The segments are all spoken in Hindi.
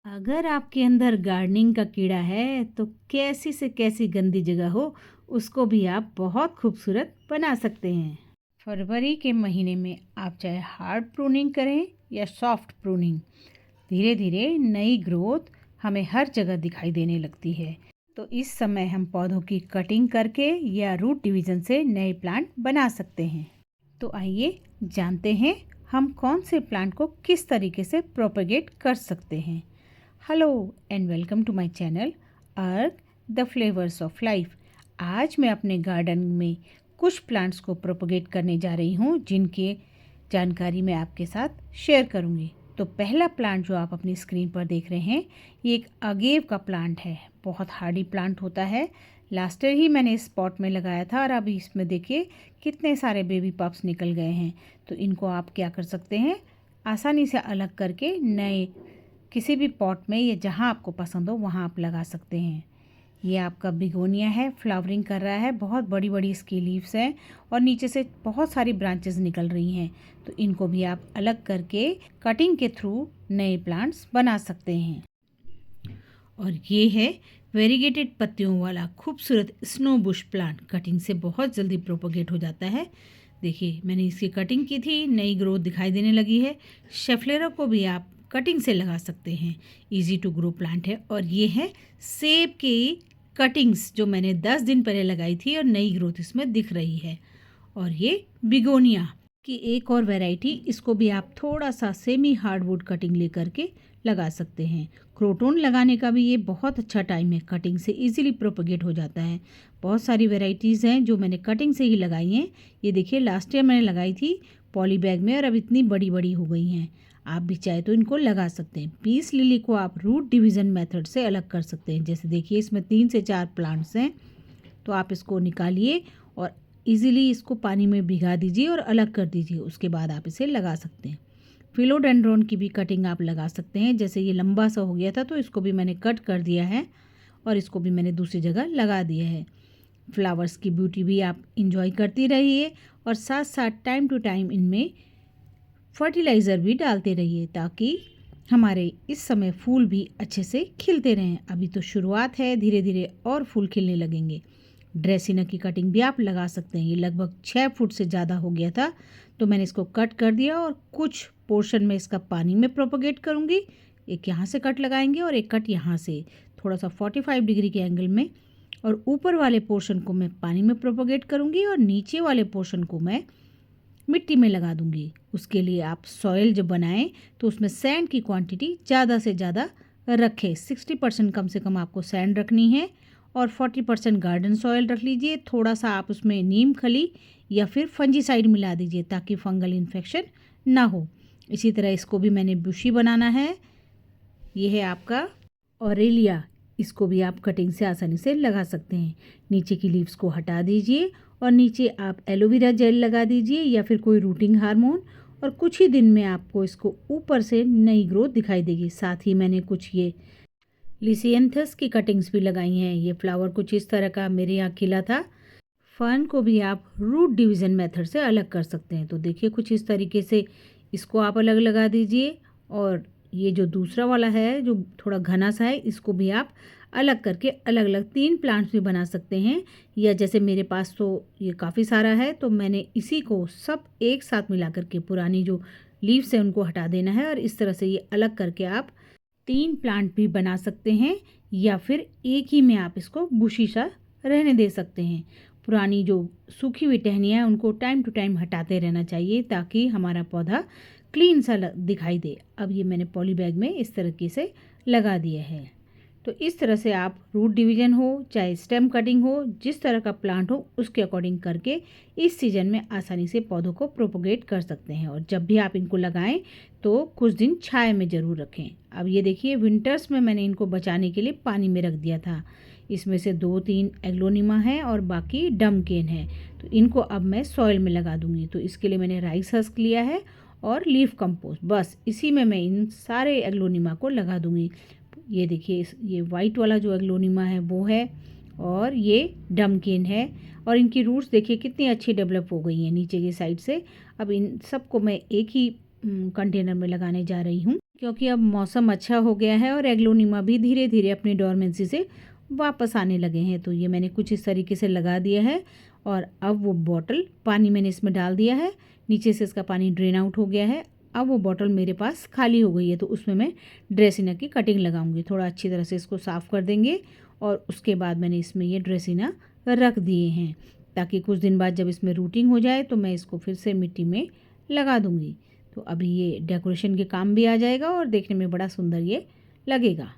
अगर आपके अंदर गार्डनिंग का कीड़ा है तो कैसी से कैसी गंदी जगह हो उसको भी आप बहुत खूबसूरत बना सकते हैं। फरवरी के महीने में आप चाहे हार्ड प्रूनिंग करें या सॉफ्ट प्रूनिंग, धीरे धीरे नई ग्रोथ हमें हर जगह दिखाई देने लगती है। तो इस समय हम पौधों की कटिंग करके या रूट डिवीजन से नए प्लांट बना सकते हैं। तो आइए जानते हैं हम कौन से प्लांट को किस तरीके से प्रोपेगेट कर सकते हैं। Hello and welcome to my channel अर्क द फ्लेवर्स ऑफ लाइफ। आज मैं अपने गार्डन में कुछ प्लांट्स को प्रोपगेट करने जा रही हूँ जिनकी जानकारी मैं आपके साथ शेयर करूँगी। तो पहला प्लांट जो आप अपनी स्क्रीन पर देख रहे हैं ये एक अगेव का प्लांट है। बहुत हार्डी प्लांट होता है। लास्ट ईयर ही मैंने इस पॉट में लगाया था और अभी इसमें देखिए कितने सारे बेबी पप्स निकल गए हैं। तो इनको आप क्या कर सकते हैं, आसानी से अलग करके नए किसी भी पॉट में या जहाँ आपको पसंद हो वहाँ आप लगा सकते हैं। ये आपका बिगोनिया है, फ्लावरिंग कर रहा है, बहुत बड़ी बड़ी इसकी लीव्स हैं और नीचे से बहुत सारी ब्रांचेस निकल रही हैं। तो इनको भी आप अलग करके कटिंग के थ्रू नए प्लांट्स बना सकते हैं। और ये है वेरीगेटेड पत्तियों वाला खूबसूरत स्नो बुश प्लांट। कटिंग से बहुत जल्दी प्रोपोगेट हो जाता है। देखिए मैंने इसकी कटिंग की थी, नई ग्रोथ दिखाई देने लगी है। शेफलेरा को भी आप कटिंग से लगा सकते हैं। इजी टू ग्रो प्लांट है। और ये है सेब की कटिंग्स जो मैंने 10 दिन पहले लगाई थी और नई ग्रोथ इसमें दिख रही है। और ये बिगोनिया की एक और वैरायटी, इसको भी आप थोड़ा सा सेमी हार्डवुड कटिंग लेकर के लगा सकते हैं। क्रोटोन लगाने का भी ये बहुत अच्छा टाइम है, कटिंग से इजीली प्रोपगेट हो जाता है। बहुत सारी वैरायटीज़ हैं जो मैंने कटिंग से ही लगाई हैं। ये देखिए लास्ट ईयर मैंने लगाई थी पॉली बैग में और अब इतनी बड़ी बड़ी हो गई हैं। आप भी चाहे तो इनको लगा सकते हैं। पीस लिली को आप रूट डिवीज़न मेथड से अलग कर सकते हैं। जैसे देखिए इसमें 3 से 4 प्लांट्स हैं, तो आप इसको निकालिए और इजीली इसको पानी में भिगा दीजिए और अलग कर दीजिए। उसके बाद आप इसे लगा सकते हैं। फिलोडेंड्रोन की भी कटिंग आप लगा सकते हैं। जैसे ये लंबा सा हो गया था तो इसको भी मैंने कट कर दिया है और इसको भी मैंने दूसरी जगह लगा दिया है। फ्लावर्स की ब्यूटी भी आप इंजॉय करती रहिए और साथ साथ टाइम टू टाइम इनमें फर्टिलाइज़र भी डालते रहिए ताकि हमारे इस समय फूल भी अच्छे से खिलते रहें। अभी तो शुरुआत है, धीरे धीरे और फूल खिलने लगेंगे। ड्रेसिना की कटिंग भी आप लगा सकते हैं। ये लगभग 6 फुट से ज़्यादा हो गया था तो मैंने इसको कट कर दिया और कुछ पोर्शन में इसका पानी में प्रोपोगेट करूँगी। एक यहाँ से कट लगाएंगे और एक कट यहाँ से, थोड़ा सा 45 डिग्री के एंगल में। और ऊपर वाले पोर्शन को मैं पानी में प्रोपोगेट करूँगी और नीचे वाले पोर्शन को मैं मिट्टी में लगा दूंगी। उसके लिए आप सॉइल जब बनाएं तो उसमें सैंड की क्वांटिटी ज़्यादा से ज़्यादा रखें। 60% कम से कम आपको सैंड रखनी है और 40% गार्डन सॉइल रख लीजिए। थोड़ा सा आप उसमें नीम खली या फिर फंजीसाइड मिला दीजिए ताकि फंगल इन्फेक्शन ना हो। इसी तरह इसको भी मैंने बुशी बनाना है। ये है आपका ऑरेलिया, इसको भी आप कटिंग से आसानी से लगा सकते हैं। नीचे की लीव्स को हटा दीजिए और नीचे आप एलोवेरा जेल लगा दीजिए या फिर कोई रूटिंग हार्मोन और कुछ ही दिन में आपको इसको ऊपर से नई ग्रोथ दिखाई देगी। साथ ही मैंने कुछ ये लिसियंथस की कटिंग्स भी लगाई हैं। ये फ्लावर कुछ इस तरह का मेरे यहाँ खिला था। फर्न को भी आप रूट डिवीज़न मेथड से अलग कर सकते हैं। तो देखिए कुछ इस तरीके से इसको आप अलग लगा दीजिए और ये जो दूसरा वाला है जो थोड़ा घना सा है इसको भी आप अलग करके अलग अलग 3 प्लांट्स भी बना सकते हैं। या जैसे मेरे पास तो ये काफ़ी सारा है तो मैंने इसी को सब एक साथ मिला करके पुरानी जो लीव्स है उनको हटा देना है और इस तरह से ये अलग करके आप 3 प्लांट भी बना सकते हैं या फिर एक ही में आप इसको बुशी सा रहने दे सकते हैं। पुरानी जो सूखी हुई टहनियाँ हैं उनको टाइम टू टाइम हटाते रहना चाहिए ताकि हमारा पौधा क्लीन सा दिखाई दे। अब ये मैंने पॉली बैग में इस तरीके से लगा दिया है। तो इस तरह से आप रूट डिवीजन हो चाहे स्टेम कटिंग हो, जिस तरह का प्लांट हो उसके अकॉर्डिंग करके इस सीजन में आसानी से पौधों को प्रोपोगेट कर सकते हैं। और जब भी आप इनको लगाएं तो कुछ दिन छाया में ज़रूर रखें। अब ये देखिए विंटर्स में मैंने इनको बचाने के लिए पानी में रख दिया था। इसमें से 2-3 एग्लोनिमा है और बाकी डमकेन है। तो इनको अब मैं सॉइल में लगा दूंगी। तो इसके लिए मैंने राइस हस्क लिया है और लीफ कंपोस्ट, बस इसी में मैं इन सारे एग्लोनिमा को लगा दूंगी। ये देखिए ये वाइट वाला जो एग्लोनिमा है वो है और ये डमकेन है और इनकी रूट्स देखिए कितनी अच्छी डेवलप हो गई हैं नीचे की साइड से। अब इन सबको मैं एक ही कंटेनर में लगाने जा रही हूँ। क्योंकि अब मौसम अच्छा हो गया है और एग्लोनिमा भी धीरे धीरे अपनी डोरमेंसी से वापस आने लगे हैं। तो ये मैंने कुछ इस तरीके से लगा दिया है और अब वो बॉटल पानी मैंने इसमें डाल दिया है, नीचे से इसका पानी ड्रेन आउट हो गया है। अब वो बॉटल मेरे पास खाली हो गई है, तो उसमें मैं ड्रेसिना की कटिंग लगाऊंगी। थोड़ा अच्छी तरह से इसको साफ़ कर देंगे और उसके बाद मैंने इसमें ये ड्रेसिना रख दिए हैं, ताकि कुछ दिन बाद जब इसमें रूटिंग हो जाए तो मैं इसको फिर से मिट्टी में लगा दूंगी। तो अभी ये डेकोरेशन के काम भी आ जाएगा और देखने में बड़ा सुंदर ये लगेगा।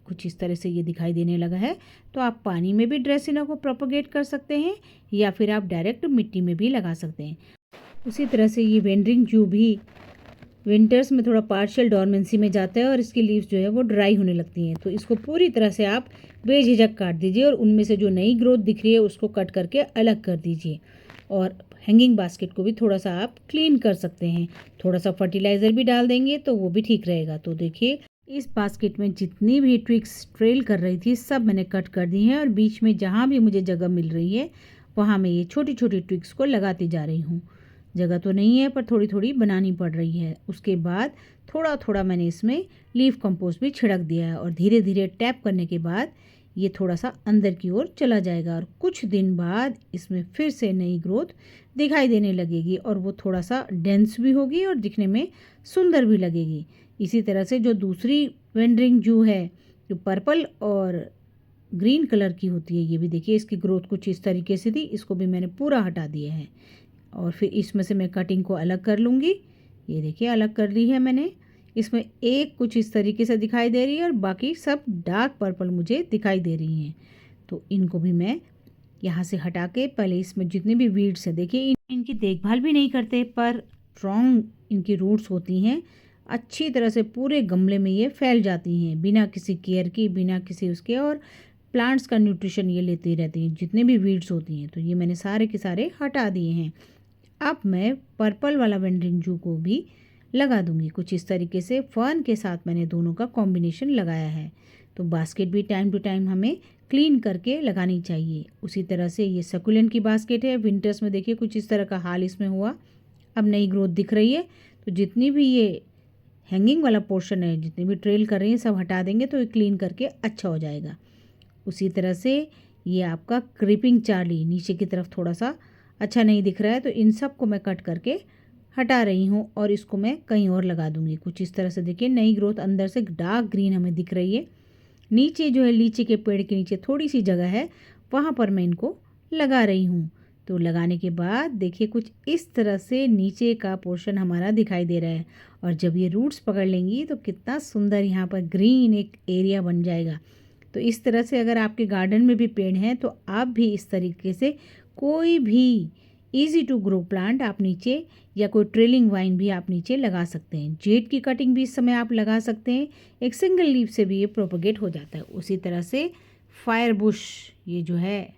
कुछ इस तरह से ये दिखाई देने लगा है। तो आप पानी में भी ड्रेसिना को प्रोपोगेट कर सकते हैं या फिर आप डायरेक्ट मिट्टी में भी लगा सकते हैं। उसी तरह से ये वेंड्रिंग जू भी विंटर्स में थोड़ा पार्शियल डॉर्मेंसी में जाता है और इसकी लीव्स जो है वो ड्राई होने लगती हैं। तो इसको पूरी तरह से आप बेझिझक काट दीजिए और उनमें से जो नई ग्रोथ दिख रही है उसको कट करके अलग कर दीजिए। और हैंगिंग बास्केट को भी थोड़ा सा आप क्लीन कर सकते हैं, थोड़ा सा फर्टिलाइज़र भी डाल देंगे तो वो भी ठीक रहेगा। तो देखिए इस बास्केट में जितनी भी ट्विग्स ट्रेल कर रही थी सब मैंने कट कर दी हैं और बीच में जहाँ भी मुझे जगह मिल रही है वहाँ मैं ये छोटी छोटी ट्विग्स को लगाती जा रही हूँ। जगह तो नहीं है पर थोड़ी थोड़ी बनानी पड़ रही है। उसके बाद थोड़ा थोड़ा मैंने इसमें लीफ कंपोस्ट भी छिड़क दिया है और धीरे धीरे टैप करने के बाद ये थोड़ा सा अंदर की ओर चला जाएगा और कुछ दिन बाद इसमें फिर से नई ग्रोथ दिखाई देने लगेगी और वो थोड़ा सा डेंस भी होगी और दिखने में सुंदर भी लगेगी। इसी तरह से जो दूसरी वेंड्रिंग जू है जो पर्पल और ग्रीन कलर की होती है, ये भी देखिए इसकी ग्रोथ कुछ इस तरीके से थी, इसको भी मैंने पूरा हटा दिया है और फिर इसमें से मैं कटिंग को अलग कर लूँगी। ये देखिए अलग कर ली है मैंने। इसमें एक कुछ इस तरीके से दिखाई दे रही है और बाकी सब डार्क पर्पल मुझे दिखाई दे रही हैं। तो इनको भी मैं यहाँ से हटा के पहले इसमें जितनी भी वीड्स हैं देखिए इनकी देखभाल भी नहीं करते पर स्ट्रॉन्ग इनकी रूट्स होती हैं, अच्छी तरह से पूरे गमले में ये फैल जाती हैं बिना किसी केयर की, बिना किसी उसके, और प्लांट्स का न्यूट्रिशन ये लेती रहती हैं जितने भी वीड्स होती हैं। तो ये मैंने सारे के सारे हटा दिए हैं। अब मैं पर्पल वाला वेंड्रिंग जू को भी लगा दूंगी कुछ इस तरीके से। फर्न के साथ मैंने दोनों का कॉम्बिनेशन लगाया है। तो बास्केट भी टाइम टू टाइम हमें क्लीन करके लगानी चाहिए। उसी तरह से ये सकुलेंट की बास्केट है। विंटर्स में देखिए कुछ इस तरह का हाल इसमें हुआ, अब नई ग्रोथ दिख रही है। तो जितनी भी ये हैंगिंग वाला पोर्शन है, जितनी भी ट्रेल कर रही है सब हटा देंगे तो ये क्लीन करके अच्छा हो जाएगा। उसी तरह से ये आपका क्रीपिंग चार्ली नीचे की तरफ थोड़ा सा अच्छा नहीं दिख रहा है, तो इन सब को मैं कट करके हटा रही हूँ और इसको मैं कहीं और लगा दूँगी। कुछ इस तरह से देखिए नई ग्रोथ अंदर से डार्क ग्रीन हमें दिख रही है। नीचे जो है लीची के पेड़ के नीचे थोड़ी सी जगह है, वहाँ पर मैं इनको लगा रही हूँ। तो लगाने के बाद देखिए कुछ इस तरह से नीचे का पोर्शन हमारा दिखाई दे रहा है और जब ये रूट्स पकड़ लेंगी तो कितना सुंदर यहाँ पर ग्रीन एक एरिया बन जाएगा। तो इस तरह से अगर आपके गार्डन में भी पेड़ हैं तो आप भी इस तरीके से कोई भी इजी टू ग्रो प्लांट आप नीचे या कोई ट्रेलिंग वाइन भी आप नीचे लगा सकते हैं। जेड की कटिंग भी इस समय आप लगा सकते हैं, एक सिंगल लीफ से भी ये प्रोपोगेट हो जाता है। उसी तरह से फायर बुश ये जो है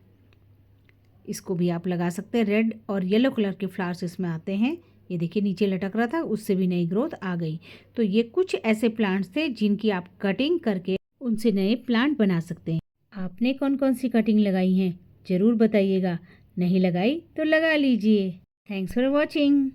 इसको भी आप लगा सकते हैं। रेड और येलो कलर के फ्लावर्स इसमें आते हैं। ये देखिए नीचे लटक रहा था, उससे भी नई ग्रोथ आ गई। तो ये कुछ ऐसे प्लांट्स थे जिनकी आप कटिंग करके उनसे नए प्लांट बना सकते हैं। आपने कौन कौन सी कटिंग लगाई हैं ज़रूर बताइएगा, नहीं लगाई तो लगा लीजिए। Thanks for watching.